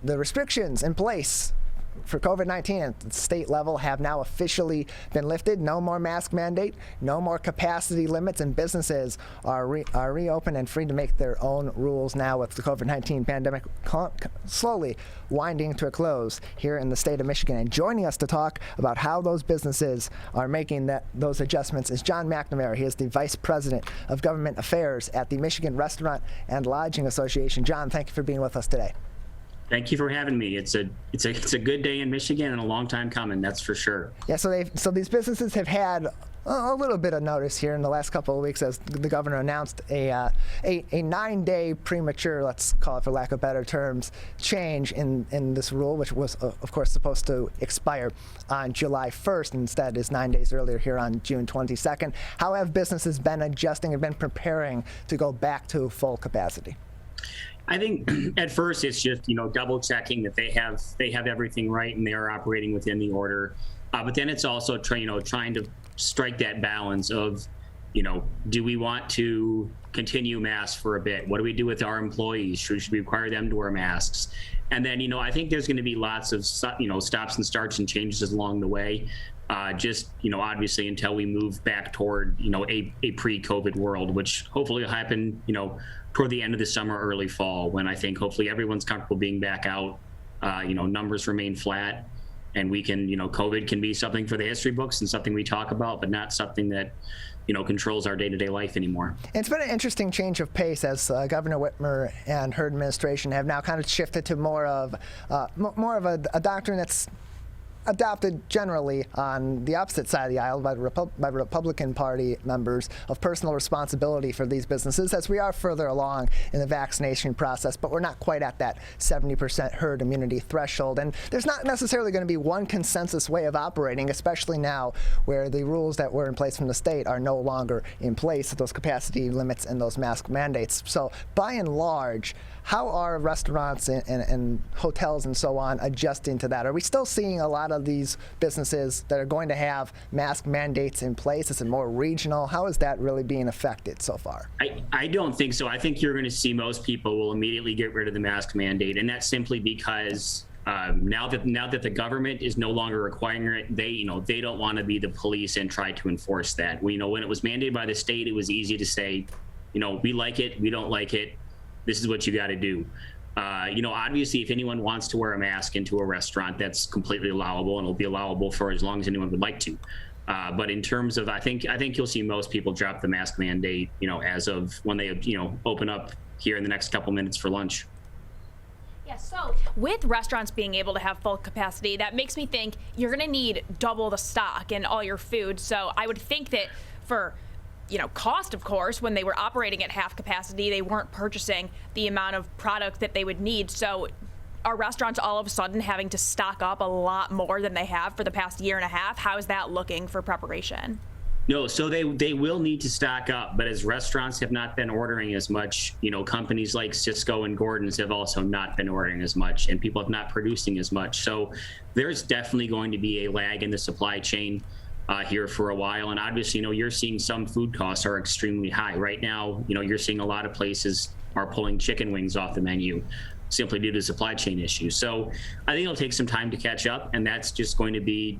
the restrictions in place for COVID-19 at the state level have now officially been lifted. No more mask mandate, no more capacity limits, and businesses are reopened and free to make their own rules now with the COVID-19 pandemic slowly winding to a close here in the state of Michigan. And joining us to talk about how those businesses are making those adjustments is John McNamara. He is the Vice President of Government Affairs at the Michigan Restaurant and Lodging Association. John, thank you for being with us today. Thank you for having me. It's a good day in Michigan and a long time coming, that's for sure. Yeah, so these businesses have had a little bit of notice here in the last couple of weeks as the governor announced a 9-day premature, let's call it for lack of better terms, change in this rule, which was of course supposed to expire on July 1st. Instead is 9 days earlier here on June 22nd. How have businesses been adjusting and been preparing to go back to full capacity? I think at first it's just, double checking that they have everything right and they are operating within the order. But then it's also trying to strike that balance of, do we want to continue masks for a bit? What do we do with our employees? Should we require them to wear masks? And then, I think there's going to be lots of, stops and starts and changes along the way. Obviously until we move back toward, a pre-COVID world, which hopefully will happen, toward the end of the summer, early fall, when I think hopefully everyone's comfortable being back out, numbers remain flat, and we can, COVID can be something for the history books and something we talk about, but not something that, controls our day-to-day life anymore. It's been an interesting change of pace as Governor Whitmer and her administration have now kind of shifted to more of a doctrine that's adopted generally on the opposite side of the aisle by Republican Party members of personal responsibility for these businesses as we are further along in the vaccination process, but we're not quite at that 70% herd immunity threshold. And there's not necessarily going to be one consensus way of operating, especially now where the rules that were in place from the state are no longer in place, those capacity limits and those mask mandates. So by and large, how are restaurants and hotels and so on adjusting to that? Are we still seeing a lot of these businesses that are going to have mask mandates in place? Is it more regional? How is that really being affected so far? I don't think so. I think you're going to see most people will immediately get rid of the mask mandate, and that's simply because now that the government is no longer requiring it, they don't want to be the police and try to enforce that. When it was mandated by the state, it was easy to say, we like it, we don't like it. This is what you got to do. Obviously, if anyone wants to wear a mask into a restaurant, that's completely allowable, and it'll be allowable for as long as anyone would like to. But in terms of, I think you'll see most people drop the mask mandate, as of when they, open up here in the next couple minutes for lunch. Yeah, so with restaurants being able to have full capacity, that makes me think you're going to need double the stock in all your food. So I would think that for cost, of course, when they were operating at half capacity, they weren't purchasing the amount of product that they would need. So are restaurants all of a sudden having to stock up a lot more than they have for the past year and a half? How is that looking for preparation? No, so they will need to stock up, but as restaurants have not been ordering as much, companies like Cisco and Gordon's have also not been ordering as much, and people have not producing as much. So there's definitely going to be a lag in the supply chain here for a while. And obviously, you're seeing some food costs are extremely high. Right now, you're seeing a lot of places are pulling chicken wings off the menu simply due to supply chain issues. So I think it'll take some time to catch up, and that's just going to be,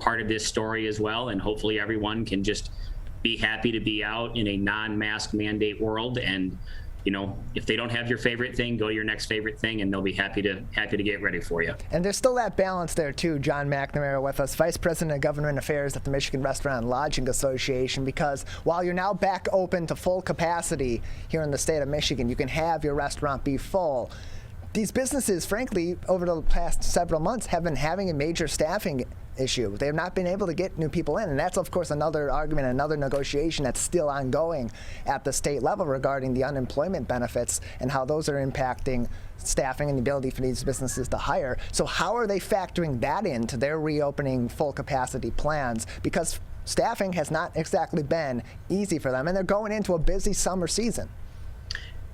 part of this story as well. And hopefully everyone can just be happy to be out in a non-mask mandate world. And, if they don't have your favorite thing, go to your next favorite thing, and they'll be happy to get ready for you. And there's still that balance there too. John McNamara with us, Vice President of Government Affairs at the Michigan Restaurant and Lodging Association, because while you're now back open to full capacity here in the state of Michigan, you can have your restaurant be full. These businesses, frankly, over the past several months have been having a major staffing issue. They have not been able to get new people in, and that's of course another argument, another negotiation that's still ongoing at the state level regarding the unemployment benefits and how those are impacting staffing and the ability for these businesses to hire. So how are they factoring that into their reopening full capacity plans? Because staffing has not exactly been easy for them, and they're going into a busy summer season.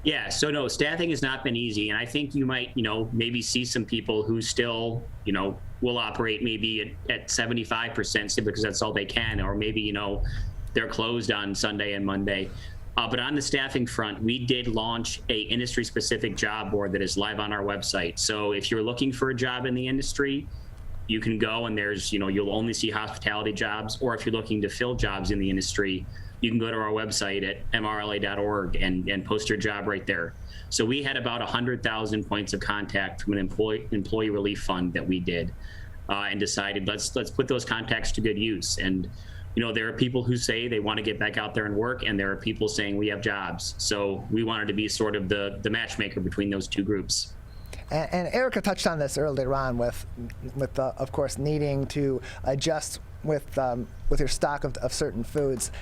Yeah, so no, staffing has not been easy, and I think you might, maybe see some people who still, will operate maybe at 75% simply because that's all they can, or maybe, they're closed on Sunday and Monday. But on the staffing front, we did launch a industry-specific job board that is live on our website. So if you're looking for a job in the industry, you can go and there's, you'll only see hospitality jobs, or if you're looking to fill jobs in the industry, you can go to our website at mrla.org and post your job right there. So we had about 100,000 points of contact from an employee relief fund that we did, and decided let's put those contacts to good use. And there are people who say they want to get back out there and work, and there are people saying we have jobs. So we wanted to be sort of the matchmaker between those two groups. And Erica touched on this earlier on with of course, needing to adjust with your stock of certain foods.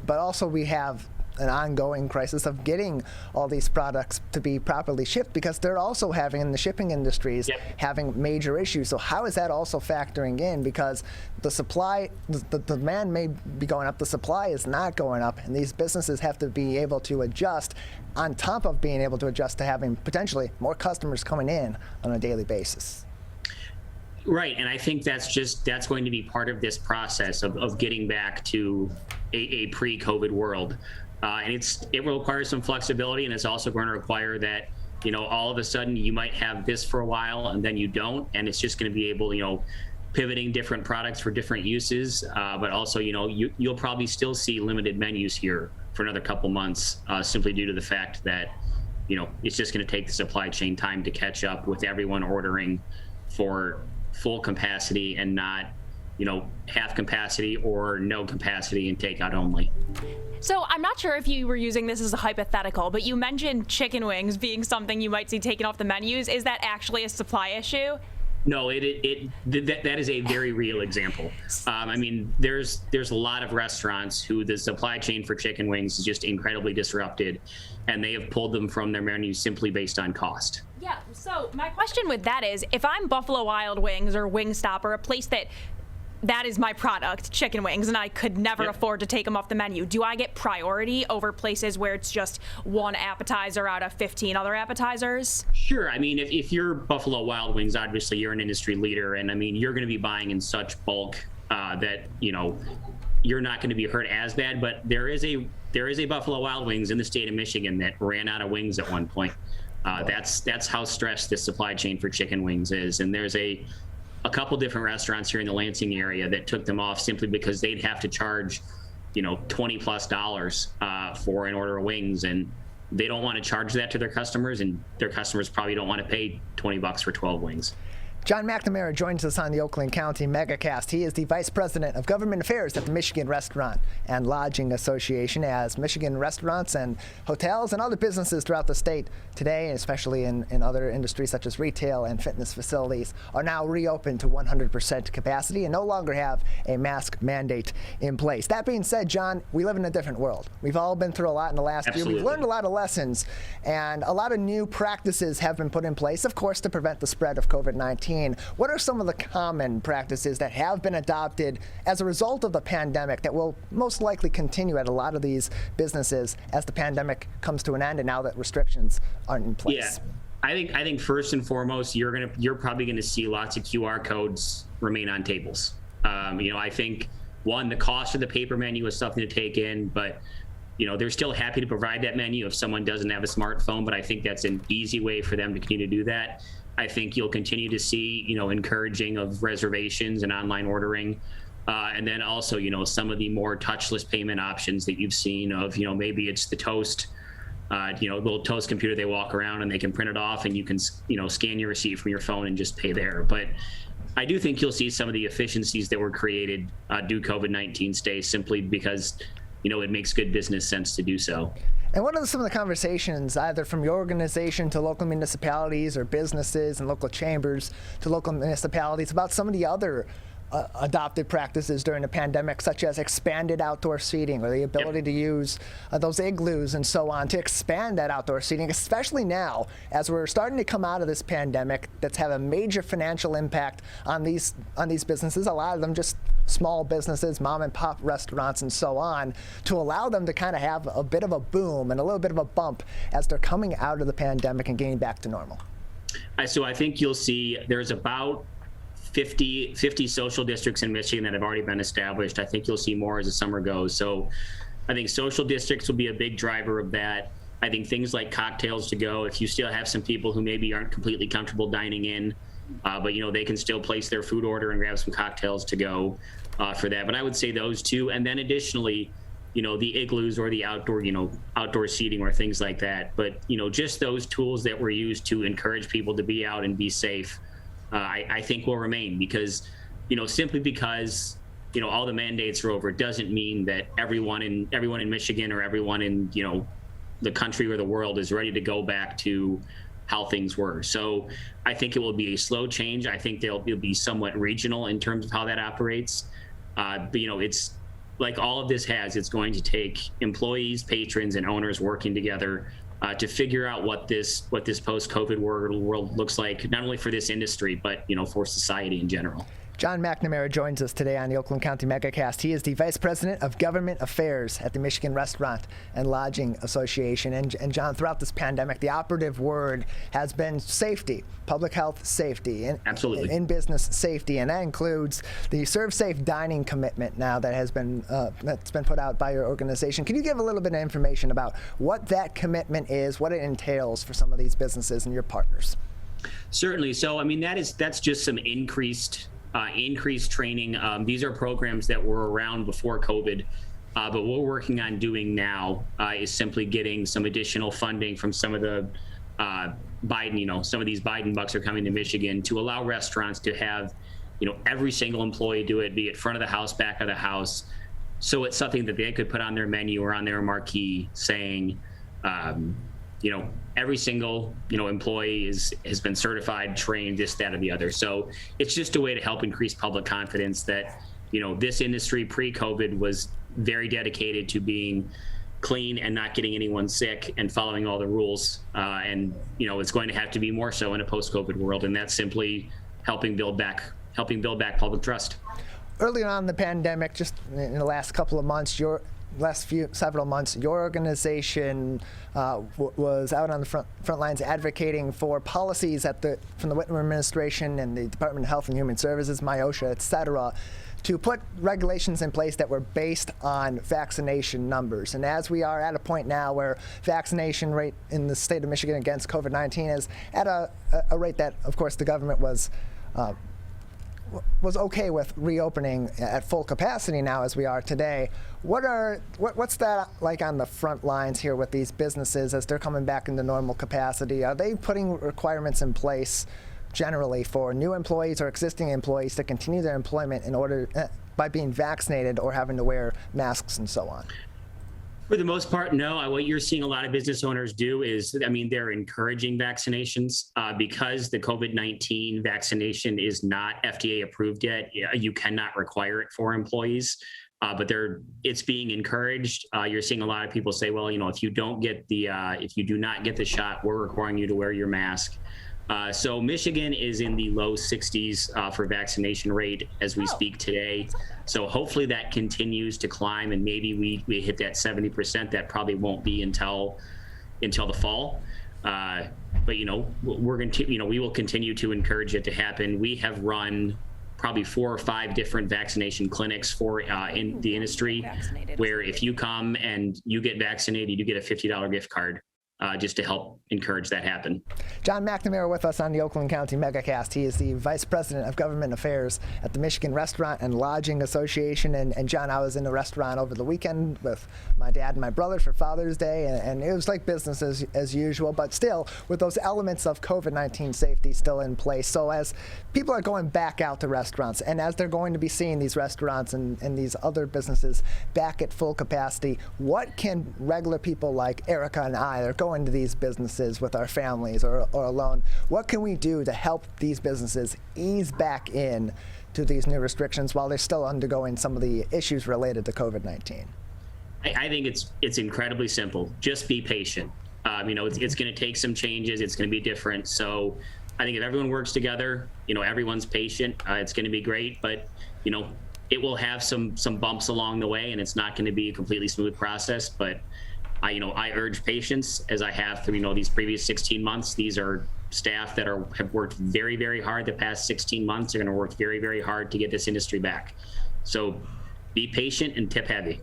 But also we have an ongoing crisis of getting all these products to be properly shipped, because they're also having, in the shipping industries, having major issues. So how is that also factoring in? Because the supply, the demand may be going up, the supply is not going up, and these businesses have to be able to adjust on top of being able to adjust to having potentially more customers coming in on a daily basis. Right, and I think that's going to be part of this process of getting back to a pre-COVID world. And it will require some flexibility, and it's also going to require that, all of a sudden you might have this for a while and then you don't, and it's just going to be able, pivoting different products for different uses. But also, you'll probably still see limited menus here for another couple months, simply due to the fact that, it's just going to take the supply chain time to catch up with everyone ordering for full capacity and not, half capacity or no capacity and takeout only. So I'm not sure if you were using this as a hypothetical, but you mentioned chicken wings being something you might see taken off the menus. Is that actually a supply issue? No, that is a very real example. I mean, there's a lot of restaurants who the supply chain for chicken wings is just incredibly disrupted, and they have pulled them from their menus simply based on cost. Yeah, so my question with that is, if I'm Buffalo Wild Wings or Wingstop or a place that is my product, chicken wings, and I could never afford to take them off the menu, do I get priority over places where it's just one appetizer out of 15 other appetizers? Sure. I mean, if you're Buffalo Wild Wings, obviously you're an industry leader, and I mean, you're going to be buying in such bulk that, you're not going to be hurt as bad. But there is a Buffalo Wild Wings in the state of Michigan that ran out of wings at one point. That's how stressed this supply chain for chicken wings is. And there's a couple different restaurants here in the Lansing area that took them off simply because they'd have to charge, $20+ for an order of wings, and they don't want to charge that to their customers, and their customers probably don't want to pay $20 for 12 wings. John McNamara joins us on the Oakland County MegaCast. He is the Vice President of Government Affairs at the Michigan Restaurant and Lodging Association, as Michigan restaurants and hotels and other businesses throughout the state today, especially in other industries such as retail and fitness facilities, are now reopened to 100% capacity and no longer have a mask mandate in place. That being said, John, we live in a different world. We've all been through a lot in the last year. We've learned a lot of lessons, and a lot of new practices have been put in place, of course, to prevent the spread of COVID-19. What are some of the common practices that have been adopted as a result of the pandemic that will most likely continue at a lot of these businesses as the pandemic comes to an end and now that restrictions aren't in place? Yeah, I think first and foremost, you're probably gonna see lots of QR codes remain on tables. I think the cost of the paper menu is something to take in, but they're still happy to provide that menu if someone doesn't have a smartphone, but I think that's an easy way for them to continue to do that. I think you'll continue to see, encouraging of reservations and online ordering. And then also, some of the more touchless payment options that you've seen of, maybe it's the Toast, little Toast computer they walk around and they can print it off and you can, scan your receipt from your phone and just pay there. But I do think you'll see some of the efficiencies that were created due COVID-19 stay, simply because, it makes good business sense to do so. And what are some of the conversations, either from your organization to local municipalities or businesses and local chambers to local municipalities, about some of the other adopted practices during the pandemic, such as expanded outdoor seating or the ability to use those igloos and so on, to expand that outdoor seating, especially now as we're starting to come out of this pandemic that's had a major financial impact on these businesses, a lot of them just small businesses, mom and pop restaurants and so on, to allow them to kind of have a bit of a boom and a little bit of a bump as they're coming out of the pandemic and getting back to normal. So I think you'll see there's about 50 social districts in Michigan that have already been established. I think you'll see more as the summer goes. So I think social districts will be a big driver of that. I think things like cocktails to go, if you still have some people who maybe aren't completely comfortable dining in, but they can still place their food order and grab some cocktails to go for that. But I would say those two, and then additionally, the igloos or the outdoor seating or things like that. But just those tools that were used to encourage people to be out and be safe, I think will remain, because simply because all the mandates are over doesn't mean that everyone in Michigan or everyone in the country or the world is ready to go back to how things were. So I think it will be a slow change. I think it'll be somewhat regional in terms of how that operates. But it's like all of this it's going to take employees, patrons, and owners working together to figure out what this post-COVID world looks like, not only for this industry, but for society in general. John McNamara joins us today on the Oakland County MegaCast. He is the Vice President of Government Affairs at the Michigan Restaurant and Lodging Association. And John, throughout this pandemic, the operative word has been safety, public health safety, absolutely, in business safety, and that includes the Serve Safe Dining commitment now that has been that's been put out by your organization. Can you give a little bit of information about what that commitment is, what it entails for some of these businesses and your partners? Certainly. So, I mean, that's just some increased training. These are programs that were around before COVID, but what we're working on doing now is simply getting some additional funding from some of the Biden, some of these Biden bucks are coming to Michigan to allow restaurants to have, every single employee do it, be it front of the house, back of the house. So it's something that they could put on their menu or on their marquee saying, every single, employee has been certified, trained, this, that, or the other. So it's just a way to help increase public confidence that, this industry pre-COVID was very dedicated to being clean and not getting anyone sick and following all the rules. And, it's going to have to be more so in a post-COVID world. And that's simply helping build back public trust. Earlier on in the pandemic, just in the last couple of months, several months, your organization was out on the front lines advocating for policies from the Whitmer administration and the Department of Health and Human Services, MIOSHA, et cetera, to put regulations in place that were based on vaccination numbers. And as we are at a point now where vaccination rate in the state of Michigan against COVID-19 is at a rate that, of course, the government was okay with reopening at full capacity now as we are today. What's that like on the front lines here with these businesses as they're coming back into normal capacity? Are they putting requirements in place generally for new employees or existing employees to continue their employment in order by being vaccinated or having to wear masks and so on? For the most part, no. What you're seeing a lot of business owners do is, they're encouraging vaccinations because the COVID-19 vaccination is not FDA approved yet. You cannot require it for employees, but it's being encouraged. You're seeing a lot of people say, well, if you do not get the shot, we're requiring you to wear your mask. So Michigan is in the low 60s for vaccination rate as we speak today. So hopefully that continues to climb, and maybe we hit that 70%. That probably won't be until the fall. But we will continue to encourage it to happen. We have run probably 4 or 5 different vaccination clinics for in the industry, where if you come and you get vaccinated, you get a $50 gift card. Just to help encourage that happen. John McNamara with us on the Oakland County MegaCast. He is the Vice President of Government Affairs at the Michigan Restaurant and Lodging Association. And John, I was in a restaurant over the weekend with my dad and my brother for Father's Day, and it was like business as usual, but still with those elements of COVID-19 safety still in place. So as people are going back out to restaurants, and as they're going to be seeing these restaurants and these other businesses back at full capacity, what can regular people like Erica and I are going to these businesses with our families or alone, what can we do to help these businesses ease back in to these new restrictions while they're still undergoing some of the issues related to COVID-19? I think it's incredibly simple. Just be patient. It's going to take some changes. It's going to be different. So I think if everyone works together, everyone's patient, it's going to be great. But, it will have some bumps along the way, and it's not going to be a completely smooth process. But I urge patience, as I have through, these previous 16 months. These are staff that have worked very, very hard the past 16 months. They're going to work very, very hard to get this industry back. So be patient and tip heavy.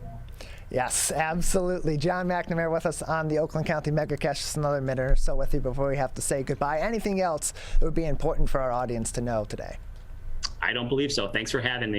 Yes, absolutely. John McNamara with us on the Oakland County MegaCast. Just another minute or so with you before we have to say goodbye. Anything else that would be important for our audience to know today? I don't believe so. Thanks for having me.